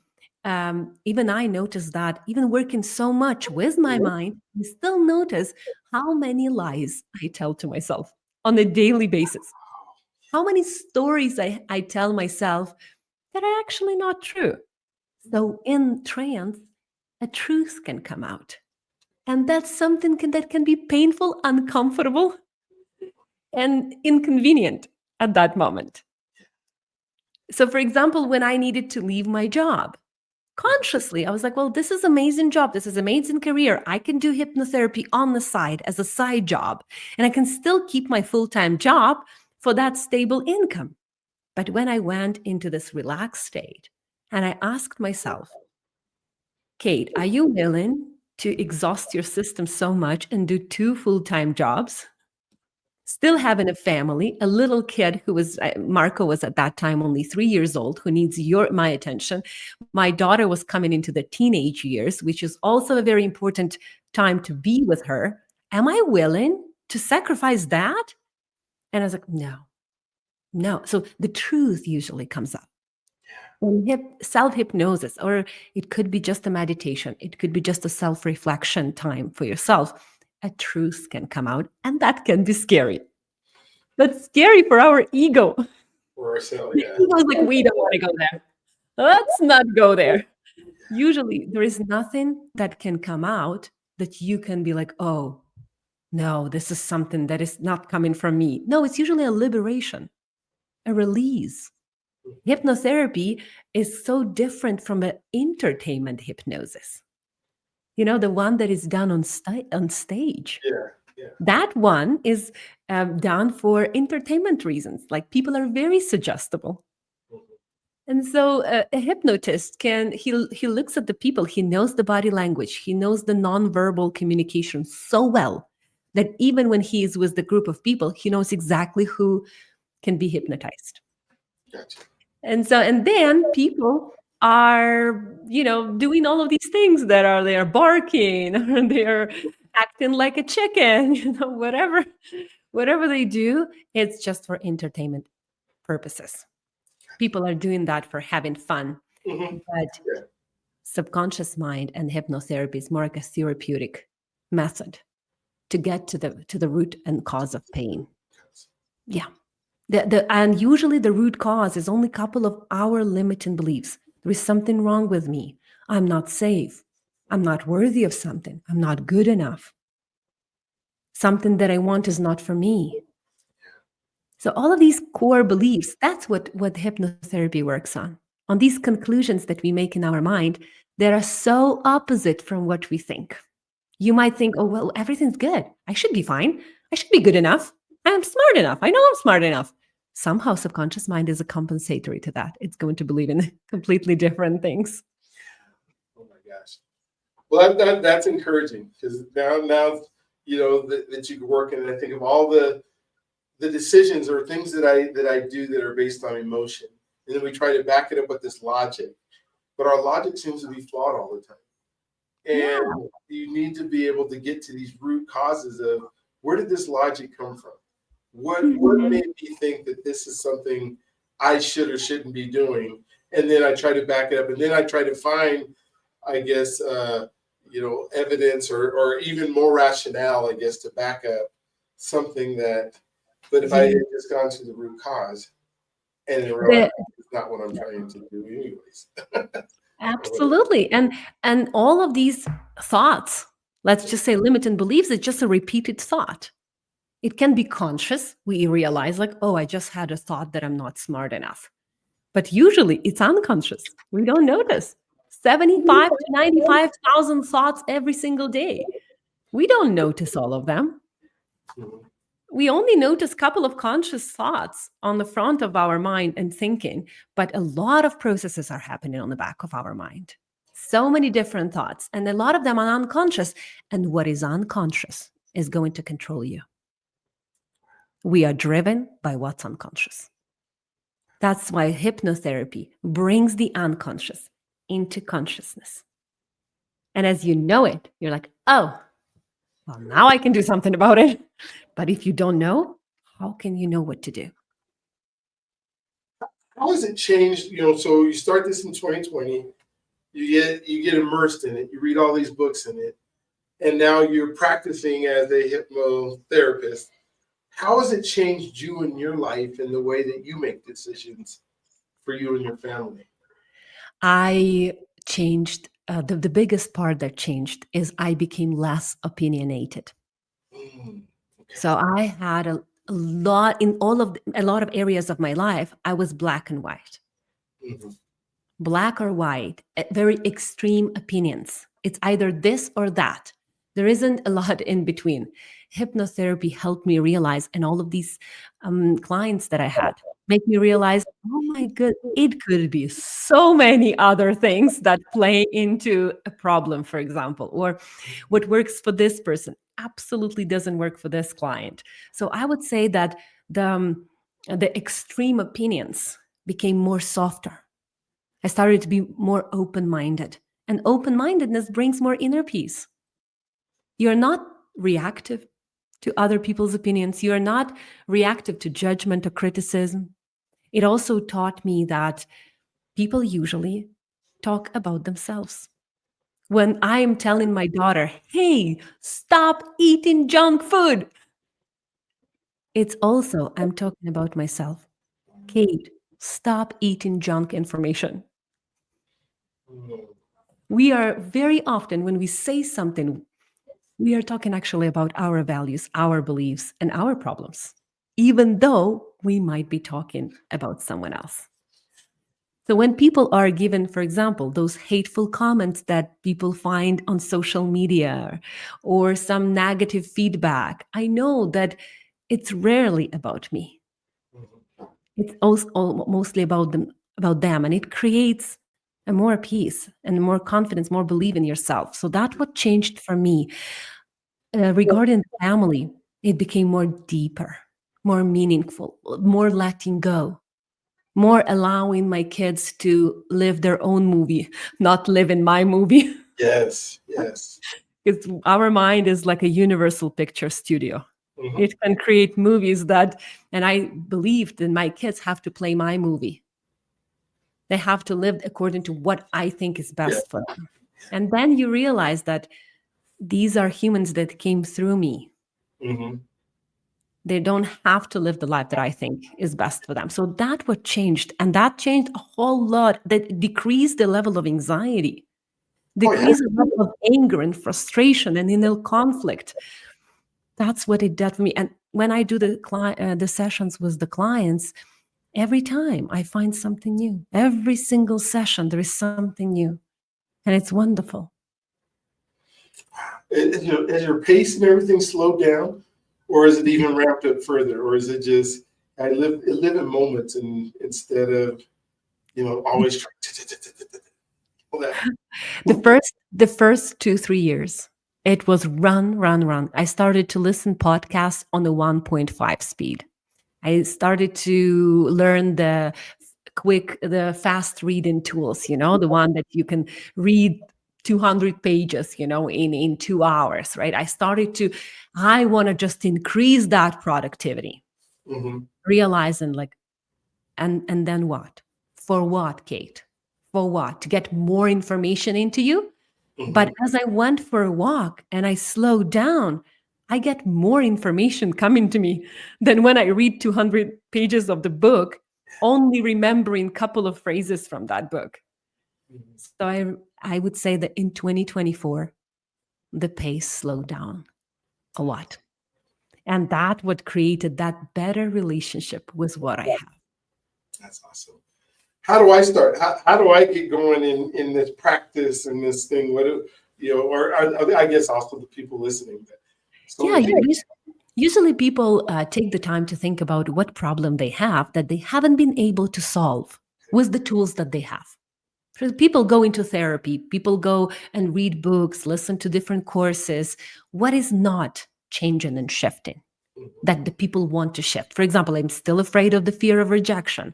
even I notice that even working so much with my mind, I still notice how many lies I tell to myself on a daily basis. How many stories I tell myself that are actually not true. So in trance, a truth can come out. And that's something that can be painful, uncomfortable, and inconvenient at that moment. So, for example, when I needed to leave my job, consciously, I was like, well, this is amazing job. This is amazing career. I can do hypnotherapy on the side as a side job, and I can still keep my full-time job for that stable income. But when I went into this relaxed state and I asked myself, Kate, are you willing to exhaust your system so much and do two full-time jobs? Still having a family, a little kid who was Marco was at that time only 3 years old, who needs my attention. My daughter was coming into the teenage years, which is also a very important time to be with her. Am I willing to sacrifice that? And I was like, no. So the truth usually comes up. Self-hypnosis, or it could be just a meditation, it could be just a self-reflection time for yourself, a truth can come out, and that can be scary. That's scary for our ego. Or so, The yeah. ego is like, we don't want to go there. Let's not go there. Usually, there is nothing that can come out that you can be like, oh, no, this is something that is not coming from me. No, it's usually a liberation, a release. Hypnotherapy is so different from an entertainment hypnosis. The one that is done on stage. Yeah, yeah. That one is done for entertainment reasons. Like people are very suggestible. And so a hypnotist he looks at the people, he knows the body language, he knows the nonverbal communication so well that even when he is with the group of people, he knows exactly who can be hypnotized. Gotcha. And then people are, doing all of these things they are barking or they're acting like a chicken, whatever they do, it's just for entertainment purposes. People are doing that for having fun. Hmm. But Yeah. subconscious mind and hypnotherapy is more like a therapeutic method to get to the root and cause of pain. Yeah. And usually the root cause is only a couple of our limiting beliefs. There is something wrong with me. I'm not safe. I'm not worthy of something. I'm not good enough. Something that I want is not for me. So all of these core beliefs, that's what hypnotherapy works on these conclusions that we make in our mind that are so opposite from what we think. You might think, oh, well, everything's good. I should be fine. I should be good enough. I'm smart enough. I know I'm smart enough. Somehow subconscious mind is a compensatory to that. It's going to believe in completely different things. Oh my gosh. Well, that's encouraging because now that you can work, and I think of all the decisions or things that I do that are based on emotion, and then we try to back it up with this logic, but our logic seems to be flawed all the time. Yeah. And you need to be able to get to these root causes of where did this logic come from? What Mhm. made me think that this is something I should or shouldn't be doing? And then I try to back it up, and then I try to find, I guess, evidence or even more rationale, I guess, to back up something that. But if I Yeah. had just gone to the root cause and then realized The, it's not what I'm trying to do, anyways. Or whatever. absolutely. And all of these thoughts, let's just say limiting beliefs, it's just a repeated thought. It can be conscious. We realize, like, oh, I just had a thought that I'm not smart enough. But usually it's unconscious. We don't notice. 75 to 95,000 thoughts every single day. We don't notice all of them. Mhm. We only notice a couple of conscious thoughts on the front of our mind and thinking, but a lot of processes are happening on the back of our mind. So many different thoughts, and a lot of them are unconscious. And what is unconscious is going to control you. We are driven by what's unconscious. That's why hypnotherapy brings the unconscious into consciousness. And as you know it, you're like, oh, well, now I can do something about it. But if you don't know, how can you know what to do? How has it changed? So you start this in 2020, you get immersed in it, you read all these books in it, and now you're practicing as a hypnotherapist. How has it changed you and your life and the way that you make decisions for you and your family? I changed. The biggest part that changed is I became less opinionated. Mm, okay. So I had a lot in a lot of areas of my life. I was black and white, Mhm. black or white, very extreme opinions. It's either this or that. There isn't a lot in between. Hypnotherapy helped me realize, and all of these clients that I had make me realize, oh my good, it could be so many other things that play into a problem, for example, or what works for this person absolutely doesn't work for this client. So I would say that the extreme opinions became more softer. I started to be more open minded. And open mindedness brings more inner peace. You're not reactive to other people's opinions, you're not reactive to judgment or criticism. It also taught me that people usually talk about themselves. When I'm telling my daughter, hey, stop eating junk food, it's also I'm talking about myself. Kate, stop eating junk information. Mm, We are very often, when we say something, we are talking actually about our values, our beliefs, and our problems, even though we might be talking about someone else. So when people are given, for example, those hateful comments that people find on social media or some negative feedback, I know that it's rarely about me. mhm. It's also mostly about them, and it creates a more peace and more confidence, more belief in yourself. So that's what changed for me. Regarding the family, it became more deeper, more meaningful, more letting go, more allowing my kids to live their own movie, not live in my movie. Yes, yes. Because our mind is like a universal picture studio. Mhm. It can create movies that, and I believe that my kids have to play my movie. They have to live according to what I think is Yeah. best for them. And then you realize that these are humans that came through me. Hmm. They don't have to live the life that I think is best for them. So that what changed. And that changed a whole lot. That decreased the level of anxiety, Oh yeah. decreased the level of anger and frustration and inner conflict. That's what it did for me. And when I do the sessions with the clients, every time I find something new. Every single session, there is something new. And it's wonderful. Has your pace and everything slowed down, or is it even ramped up further, or is it just I live in moments and instead of always trying to all that. The first 2-3 years, it was run, run, run. I started to listen podcasts on the 1.5 speed. I started to learn the fast reading tools, the one that you can read 200 pages, in 2 hours, right? I want to just increase that productivity, Hmm. realizing like, and then what? For what, Kate? For what? To get more information into you? But Mhm. as I went for a walk and I slowed down, I get more information coming to me than when I read 200 pages of the book, only remembering a couple of phrases from that book. Mhm. So I would say that in 2024, the pace slowed down a lot. And that what created that better relationship with what I have. That's awesome. How do I start? How do I get going in this practice and this thing? What do or I guess also the people listening. But so Yeah, many people. usually people take the time to think about what problem they have that they haven't been able to solve with the tools that they have. So people go into therapy, people go and read books, listen to different courses. What is not changing and shifting that the people want to shift? For example, I'm still afraid of the fear of rejection.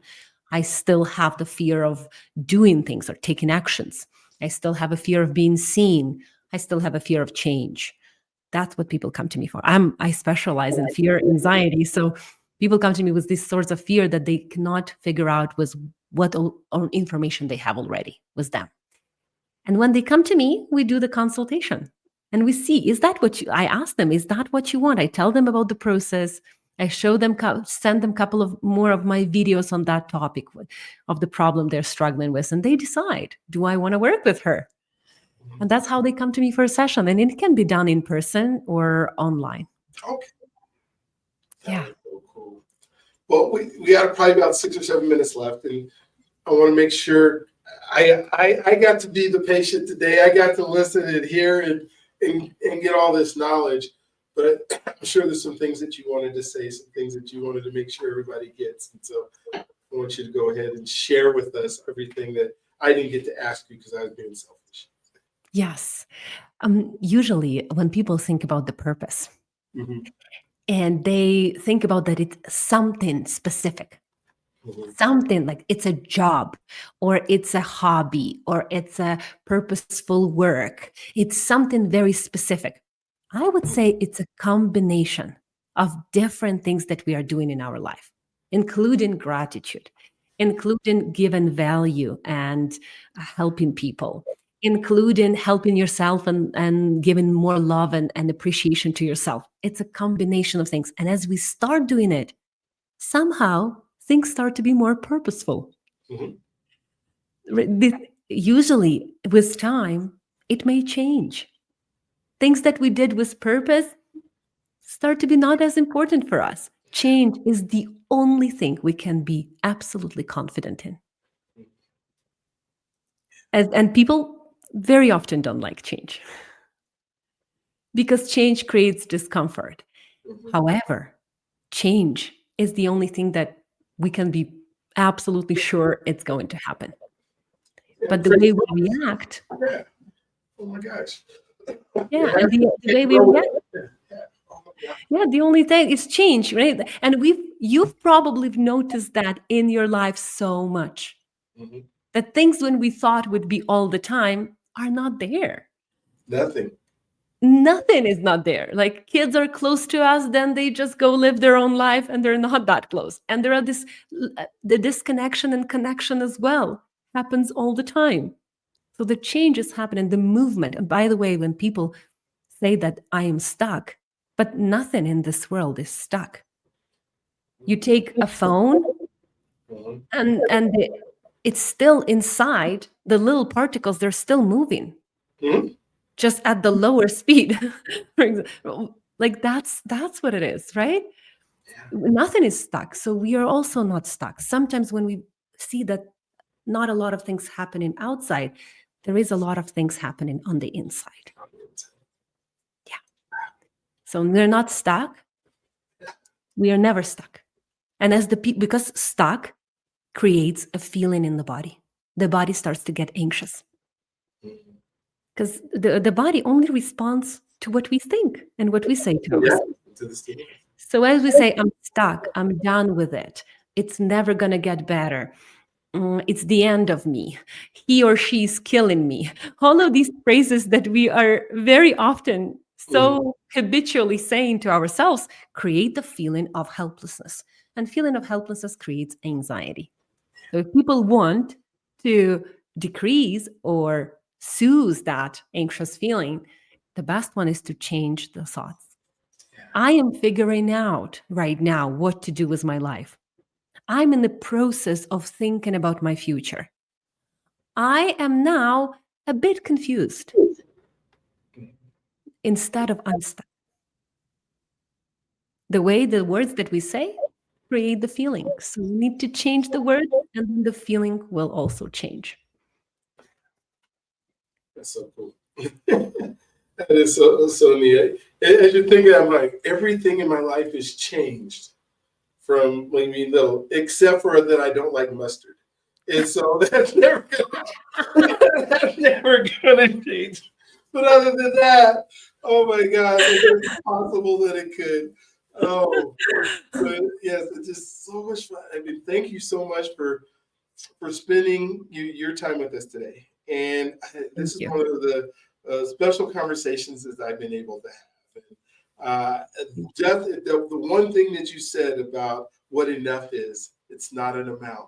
I still have the fear of doing things or taking actions. I still have a fear of being seen. I still have a fear of change. That's what people come to me for. I specialize in fear anxiety, so people come to me with these sorts of fear that they cannot figure out with what or information they have already with them. And when they come to me, we do the consultation and we see, is that what I ask them, is that what you want? I tell them about the process. I show them, send them a couple of more of my videos on that topic of the problem they're struggling with. And they decide, do I want to work with her? And that's how they come to me for a session. And it can be done in person or online. Okay, that Yeah. was so cool. Well, we got probably about 6 or 7 minutes left, and I want to make sure I got to be the patient today. I got to listen and hear and get all this knowledge. But I'm sure there's some things that you wanted to say, some things that you wanted to make sure everybody gets. And so I want you to go ahead and share with us everything that I didn't get to ask you because I was being selfish. Yes. Usually, when people think about the purpose Mm-hmm. and they think about that it's something specific, Mm-hmm. something like it's a job or it's a hobby or it's a purposeful work, it's something very specific. I would say it's a combination of different things that we are doing in our life, including gratitude, including giving value and helping people, including helping yourself and giving more love and appreciation to yourself. It's a combination of things. And as we start doing it, somehow things start to be more purposeful. Mm-hmm. Usually, with time, it may change. Things that we did with purpose start to be not as important for us. Change is the only thing we can be absolutely confident in. And people very often don't like change because change creates discomfort. Mm-hmm. However, change is the only thing that we can be absolutely sure it's going to happen. And But the way we react, yeah. Oh my gosh. yeah, It and has to the way we grow with react, it. Yeah. Oh my God. yeah, the only thing is change, right? And you've probably noticed that in your life so much Mm-hmm. that things when we thought would be all the time are not there. Nothing. Nothing is not there. Like kids are close to us, then they just go live their own life and they're not that close. And there are the disconnection and connection as well happens all the time. So the changes happen in the movement. And by the way, when people say that I am stuck, but nothing in this world is stuck. You take a phone Mhm. and it's still inside the little particles, they're still moving Mhm. just at the lower speed. For example, like that's what it is, right? Yeah. Nothing is stuck, so we are also not stuck. Sometimes when we see that not a lot of things happening outside, there is a lot of things happening on the inside. Yeah. So we're not stuck, we are never stuck. And as because stuck creates a feeling in the body starts to get anxious Mhm. because the body only responds to what we think and what we say to Yeah. ourselves. To the stimulus. So as we say, I'm stuck, I'm done with it, it's never going to get better. It's the end of me. He or she is killing me. All of these phrases that we are very often Mhm. so habitually saying to ourselves create the feeling of helplessness. And feeling of helplessness creates anxiety. So if people want to decrease or soothe that anxious feeling, the best one is to change the thoughts. Yeah. I am figuring out right now what to do with my life. I'm in the process of thinking about my future. I am now a bit confused instead of unstuck. The way the words that we say create the feeling. So we need to change the word, and then the feeling will also change. That's so cool. That is so neat. As you're thinking, I'm like, everything in my life has changed from when we little, except for that I don't like mustard. And so that's never gonna change. But other than that, oh my gosh, I guess it's possible that it could. Oh, but yes, it's just so much fun. I mean, thank you so much for spending your time with us today. And Thank this is you. one of the special conversations that I've been able to have. Just the one thing that you said about what enough is, it's not an amount,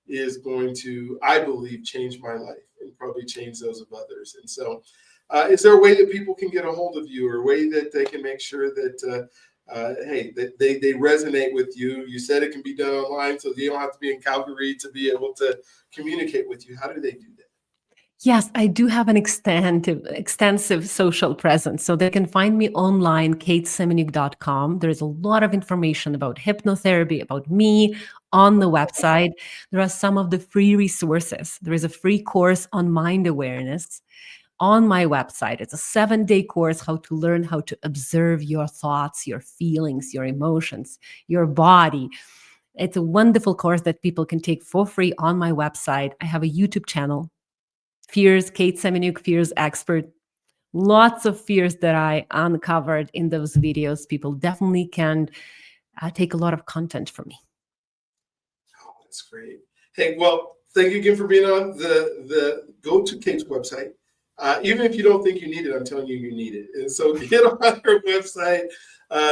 is going to, I believe, change my life and probably change those of others. And so, is there a way that people can get a hold of you, or a way that they can make sure that hey, that they resonate with you? You said it can be done online, so you don't have to be in Calgary to be able to communicate with you. How do they do that? Yes, I do have an extensive social presence. So they can find me online, katesemenuk.com. There's a lot of information about hypnotherapy, about me on the website. There are some of the free resources. There is a free course on mind awareness on my website. It's a 7-day course, how to learn how to observe your thoughts, your feelings, your emotions, your body. It's a wonderful course that people can take for free on my website. I have a YouTube channel, Fears, Kate Semenuk, Fears Expert. Lots of fears that I uncovered in those videos. People definitely can take a lot of content from me. Oh, that's great. Hey, well, thank you again for being on the go to Kate's website. Even if you don't think you need it, I'm telling you, you need it. And so get on her website,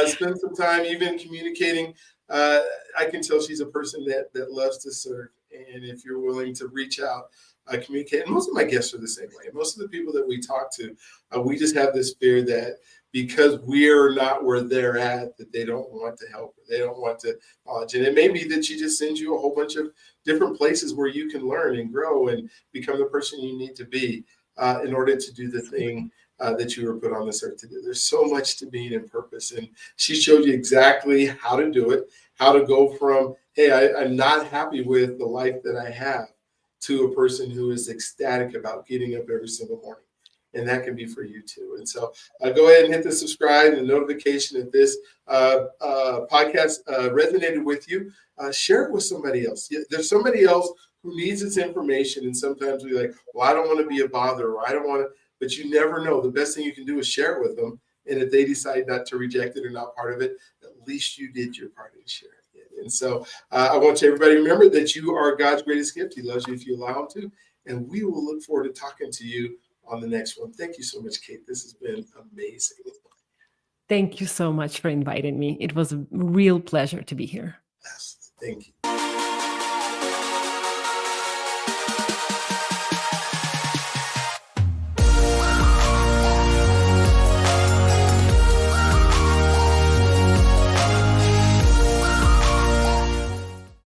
spend some time even communicating. I can tell she's a person that loves to serve. And if you're willing to reach out, communicate. And most of my guests are the same way. Most of the people that we talk to, we just have this fear that because we're not where they're at, that they don't want to help, or they don't want to acknowledge. And it may be that she just sends you a whole bunch of different places where you can learn and grow and become the person you need to be in order to do the thing that you were put on this earth to do. There's so much to being in purpose. And she showed you exactly how to do it, how to go from, hey, I'm not happy with the life that I have, to a person who is ecstatic about getting up every single morning. And that can be for you too. And so go ahead and hit the subscribe and notification if this podcast resonated with you. Share it with somebody else. There's somebody else who needs this information. And sometimes we're like, well, I don't want to be a bother, or I don't want to, but you never know. The best thing you can do is share it with them. And if they decide not to reject it or not part of it, at least you did your part in sharing it. And so I want everybody to remember that you are God's greatest gift. He loves you if you allow him to. And we will look forward to talking to you on the next one. Thank you so much, Kate. This has been amazing. Thank you so much for inviting me. It was a real pleasure to be here. Yes, thank you.